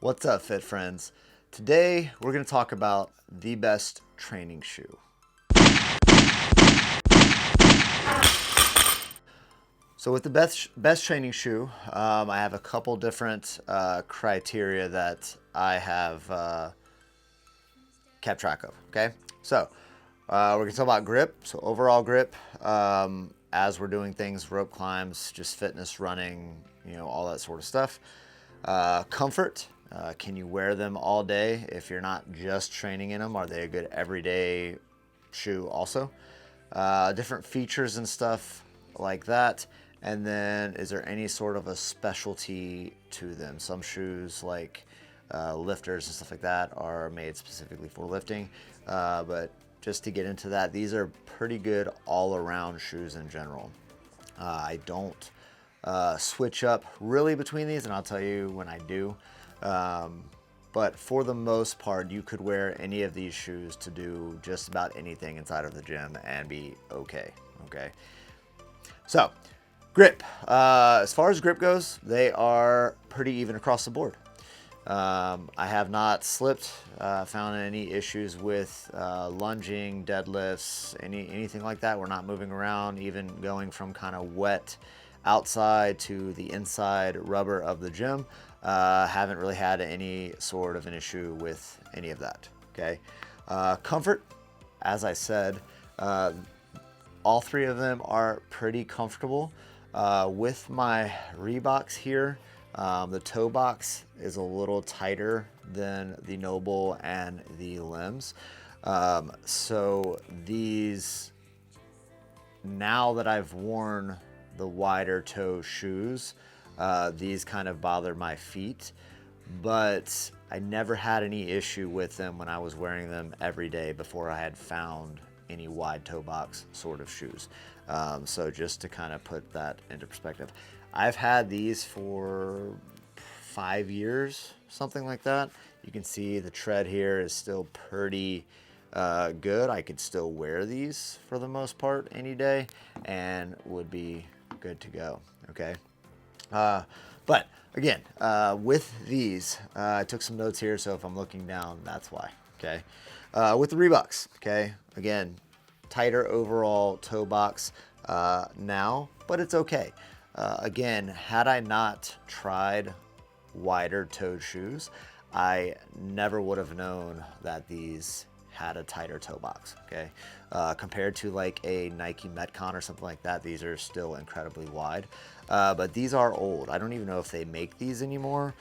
What's up, fit friends? Today we're going to talk about the best training shoe. So with the best training shoe, I have a couple different criteria that I have kept track of. Okay, so we're going to talk about grip. So overall grip, as we're doing things, rope climbs, just fitness, running, all that sort of stuff. Comfort. Can you wear them all day if you're not just training in them? Are they a good everyday shoe also? Different features and stuff like that. And then is there any sort of a specialty to them? Some shoes like lifters and stuff like that are made specifically for lifting. But just to get into that, these are pretty good all-around shoes in general. I don't switch up really between these, and I'll tell you when I do. But for the most part, you could wear any of these shoes to do just about anything inside of the gym and be okay. So grip, as far as grip goes, they are pretty even across the board. I have not slipped, found any issues with lunging, deadlifts, anything like that. We're not moving around, even going from kind of wet outside to the inside rubber of the gym. Haven't really had any sort of an issue with any of that. Okay. Comfort, as I said, all three of them are pretty comfortable. With my Reeboks here, the toe box is a little tighter than the Nobull and the Lems. So these, now that I've worn the wider toe shoes, these kind of bother my feet, but I never had any issue with them when I was wearing them every day before I had found any wide toe box sort of shoes. So just to kind of put that into perspective, I've had these for 5 years, something like that. You can see the tread here is still pretty good. I could still wear these for the most part any day and would be good to go. Okay. But again, with these, I took some notes here, so if I'm looking down, that's why. Okay. With the Reeboks, okay, again, tighter overall toe box now, but it's okay. Again, had I not tried wider toed shoes, I never would have known that these had a tighter toe box. Okay, compared to like a Nike Metcon or something like that, these are still incredibly wide. But these are old. I don't even know if they make these anymore.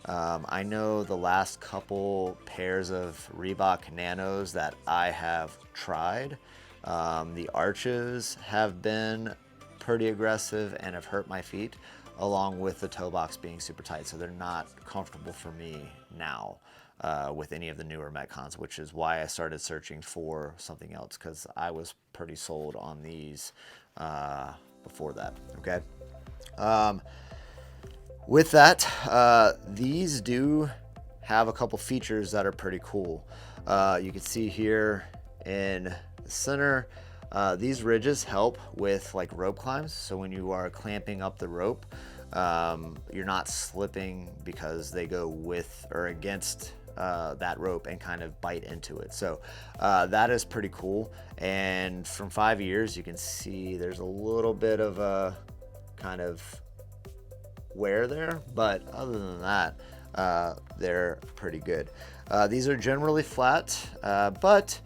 I know the last couple pairs of Reebok Nanos that I have tried, the arches have been pretty aggressive and have hurt my feet, along with the toe box being super tight. So they're not comfortable for me now with any of the newer Metcons, which is why I started searching for something else, because I was pretty sold on these before that. Okay. With that, these do have a couple features that are pretty cool. You can see here in the center, these ridges help with like rope climbs. So when you are clamping up the rope, you're not slipping because they go with or against that rope and kind of bite into it. So that is pretty cool. And from 5 years, you can see there's a little bit of a kind of wear there, but other than that, they're pretty good. These are generally flat, but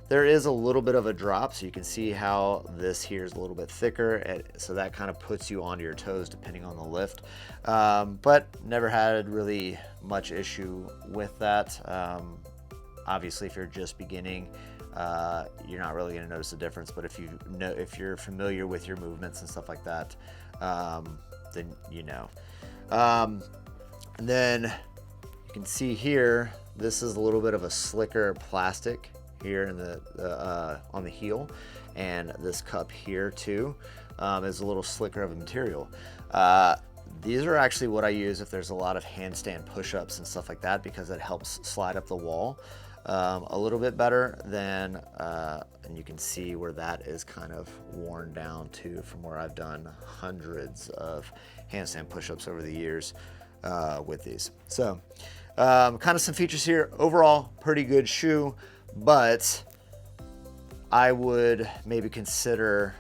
there is a little bit of a drop, so you can see how this here is a little bit thicker, so that kind of puts you onto your toes depending on the lift. But never had really much issue with that. Obviously, if you're just beginning, you're not really going to notice a difference. But if you're familiar with your movements and stuff like that, then you know. And then you can see here, this is a little bit of a slicker plastic here in the on the heel, and this cup here too is a little slicker of a material. These are actually what I use if there's a lot of handstand push-ups and stuff like that, because it helps slide up the wall a little bit better than, and you can see where that is kind of worn down too from where I've done hundreds of handstand push-ups over the years with these. So kind of some features here. Overall, pretty good shoe, but I would maybe consider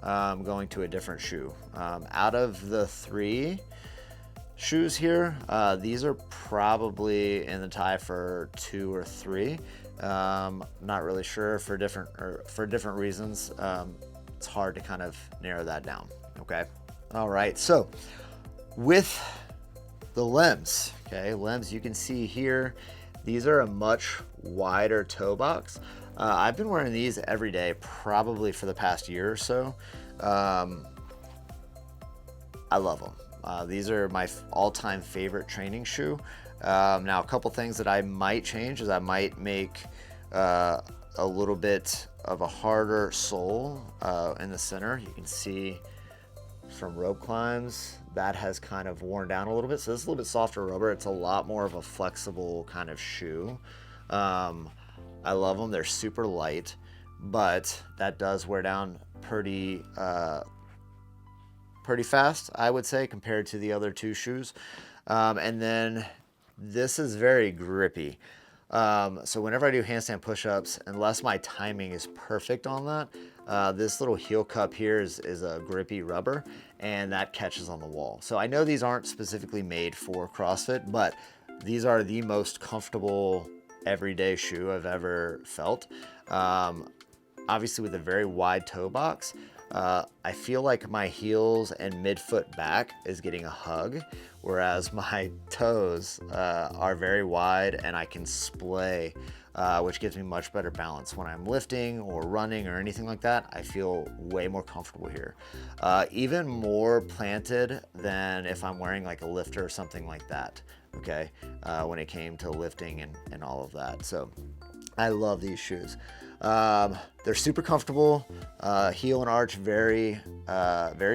going to a different shoe. Out of the 3 shoes here, these are probably in the tie for 2 or 3. Not really sure for different reasons. It's hard to kind of narrow that down. Okay. All right. So with the Lems, okay, Lems, you can see here, these are a much wider toe box. I've been wearing these every day, probably for the past year or so. I love them. These are my all-time favorite training shoe. Now, a couple things that I might change is I might make a little bit of a harder sole in the center. You can see from rope climbs, that has kind of worn down a little bit. So this is a little bit softer rubber. It's a lot more of a flexible kind of shoe. I love them. They're super light, but that does wear down pretty fast, I would say, compared to the other 2 shoes. And then this is very grippy. So whenever I do handstand push-ups, unless my timing is perfect on that, this little heel cup here is a grippy rubber, and that catches on the wall. So I know these aren't specifically made for CrossFit, but these are the most comfortable everyday shoe I've ever felt. Obviously with a very wide toe box, I feel like my heels and midfoot back is getting a hug, whereas my toes are very wide and I can splay, which gives me much better balance. When I'm lifting or running or anything like that, I feel way more comfortable here. Even more planted than if I'm wearing like a lifter or something like that, okay, when it came to lifting and all of that. So I love these shoes. They're super comfortable, heel and arch very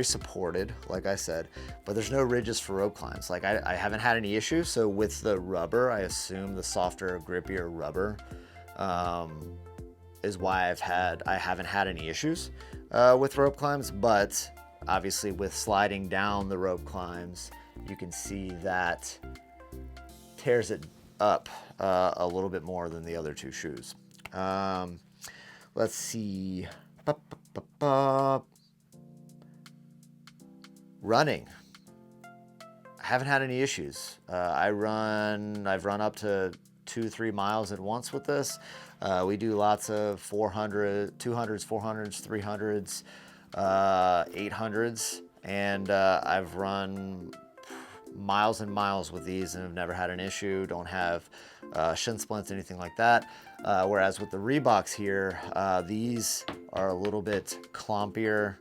supported, like I said, but there's no ridges for rope climbs. Like I haven't had any issues. So with the rubber, I assume the softer, grippier rubber, is why I haven't had any issues, with rope climbs. But obviously with sliding down the rope climbs, you can see that tears it up, a little bit more than the other 2 shoes. Let's see. Running. I haven't had any issues. I've run up to 2-3 miles at once with this. We do lots of 400, 200s, 400s, 300s, 800s, and I've run miles and miles with these and have never had an issue. Don't have shin splints, anything like that. Whereas with the Reeboks here, these are a little bit clumpier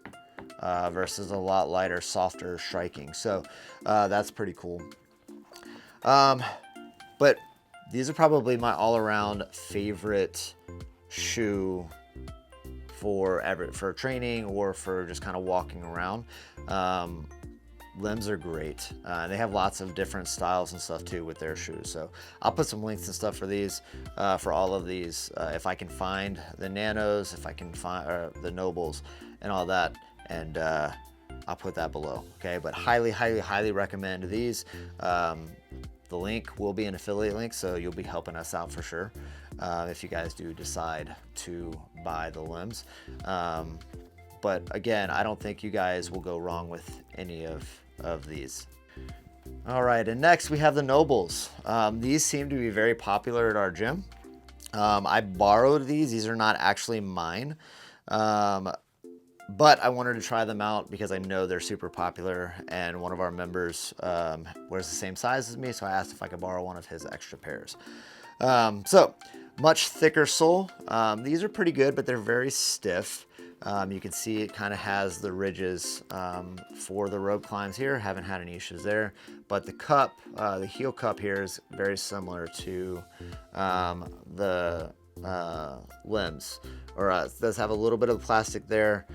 versus a lot lighter, softer striking. So that's pretty cool. But these are probably my all-around favorite shoe for training or for just kind of walking around. Lems are great. They have lots of different styles and stuff too with their shoes. So I'll put some links and stuff for these, for all of these. If I can find the Nanos, if I can find the Nobulls and all that, and I'll put that below. Okay, but highly recommend these. The link will be an affiliate link, so you'll be helping us out for sure if you guys do decide to buy the Lems. But again, I don't think you guys will go wrong with any of these. All right, and next we have the Nobulls. These seem to be very popular at our gym. I borrowed these. These are not actually mine. But I wanted to try them out because I know they're super popular, and one of our members wears the same size as me, so I asked if I could borrow one of his extra pairs. So much thicker sole. These are pretty good, but they're very stiff. You can see it kind of has the ridges for the rope climbs here. Haven't had any issues there. But the cup, the heel cup here is very similar to the Lems, or it does have a little bit of plastic there.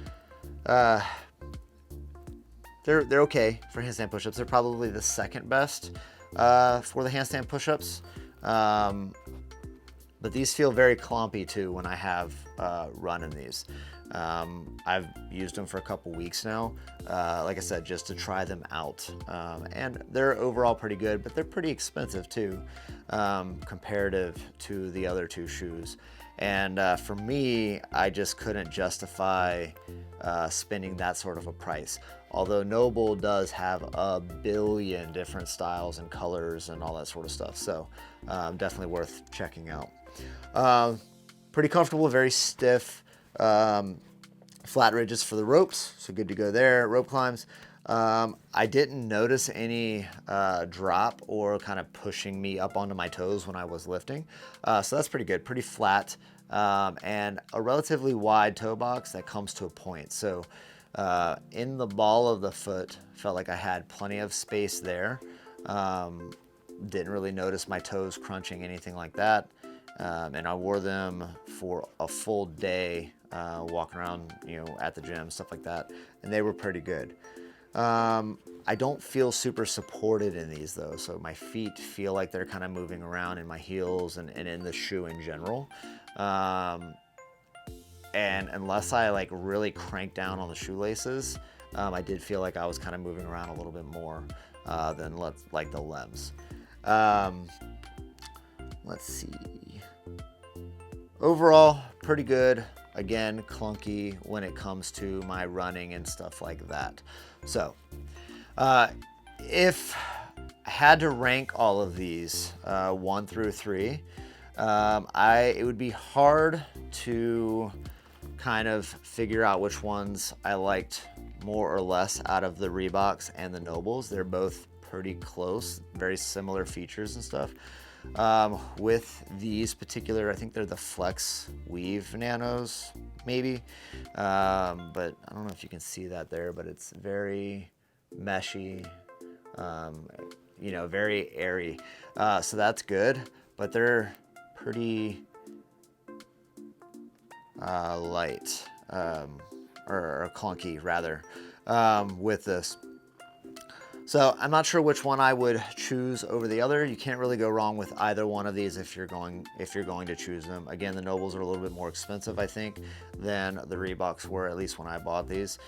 They're okay for handstand push-ups. They're probably the second best for the handstand push-ups. But these feel very clumpy too when I have run in these. I've used them for a couple weeks now, like I said, just to try them out. And they're overall pretty good, but they're pretty expensive too, comparative to the other two shoes. And for me, I just couldn't justify spending that sort of a price. Although Nobull does have a billion different styles and colors and all that sort of stuff. So definitely worth checking out. Pretty comfortable, very stiff, flat ridges for the ropes. So good to go there, rope climbs. I didn't notice any drop or kind of pushing me up onto my toes when I was lifting. So that's pretty good, pretty flat, and a relatively wide toe box that comes to a point. So in the ball of the foot, felt like I had plenty of space there. Didn't really notice my toes crunching, anything like that. And I wore them for a full day, walking around, at the gym, stuff like that. And they were pretty good. I don't feel super supported in these though. So my feet feel like they're kind of moving around in my heels and in the shoe in general. And unless I like really crank down on the shoelaces, I did feel like I was kind of moving around a little bit more than like the Lems. Let's see. Overall, pretty good. Again, clunky when it comes to my running and stuff like that. So, if I had to rank all of these 1 through 3, it would be hard to kind of figure out which ones I liked more or less out of the Reeboks and the Nobulls. They're both pretty close, very similar features and stuff. With these particular, I think they're the Flex Weave Nanos, maybe. But I don't know if you can see that there, but it's very meshy, very airy. So that's good, but they're pretty light, or clunky rather, with this. So I'm not sure which one I would choose over the other. You can't really go wrong with either one of these if you're going to choose them. Again, the Nobulls are a little bit more expensive, I think, than the Reeboks were, at least when I bought these.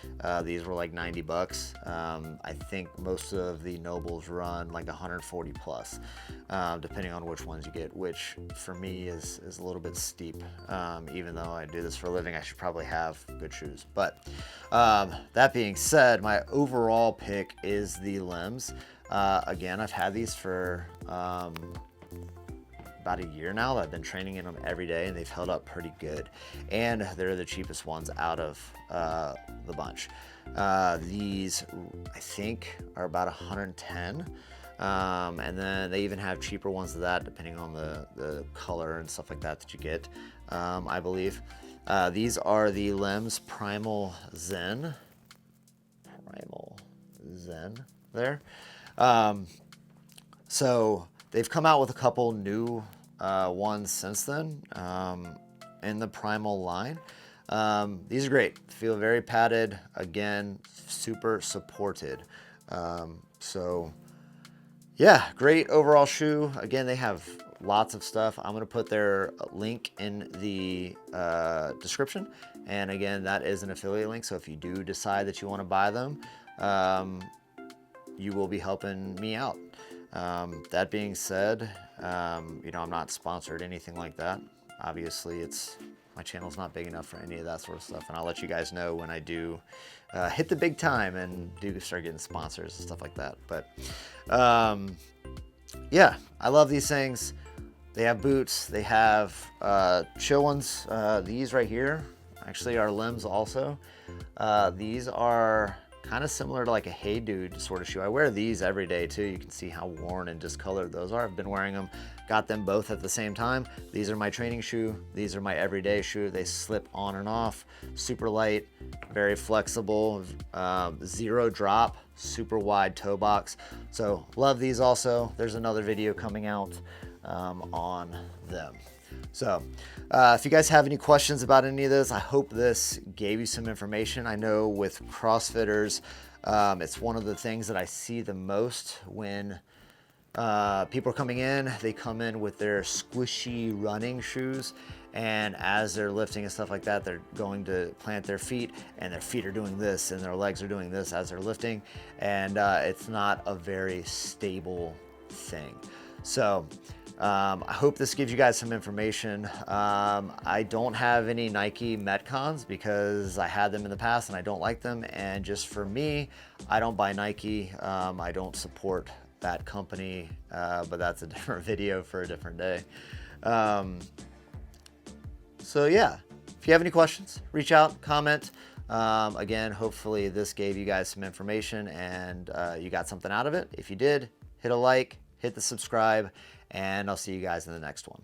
These were like 90 bucks. I think most of the Nobulls run like 140 plus, depending on which ones you get, which for me is a little bit steep. Even though I do this for a living, I should probably have good shoes. But that being said, my overall pick is the Lems. Again, I've had these for about a year now. I've been training in them every day and they've held up pretty good. And they're the cheapest ones out of the bunch. These, I think, are about 110. And then they even have cheaper ones of that, depending on the color and stuff like that you get, I believe. These are the Lems Primal Zen. There. So they've come out with a couple new ones since then in the Primal line. These are great. Feel very padded. Again, super supported. So yeah, great overall shoe. Again, they have lots of stuff. I'm going to put their link in the description. And again, that is an affiliate link. So if you do decide that you want to buy them, you will be helping me out. That being said, I'm not sponsored, anything like that. Obviously, my channel's not big enough for any of that sort of stuff, and I'll let you guys know when I do hit the big time and do start getting sponsors and stuff like that. But yeah, I love these things. They have boots. They have chill ones. These right here actually are Lems also. These are kind of similar to like a Hey Dude sort of shoe. I wear these every day too. You can see how worn and discolored those are. I've been wearing them, got them both at the same time. These are my training shoe. These are my everyday shoe. They slip on and off, super light, very flexible, 0 drop, super wide toe box. So love these also. There's another video coming out on them. So if you guys have any questions about any of this, I hope this gave you some information. I know with CrossFitters, it's one of the things that I see the most when People are coming in, they come in with their squishy running shoes, and as they're lifting and stuff like that, they're going to plant their feet, and their feet are doing this and their legs are doing this as they're lifting, and it's not a very stable thing. So I hope this gives you guys some information. I don't have any Nike Metcons because I had them in the past and I don't like them, and just for me, I don't buy Nike. I don't support that company, but that's a different video for a different day. So yeah, if you have any questions, reach out, comment. Again, hopefully this gave you guys some information and you got something out of it. If you did, hit a like, hit the subscribe, and I'll see you guys in the next one.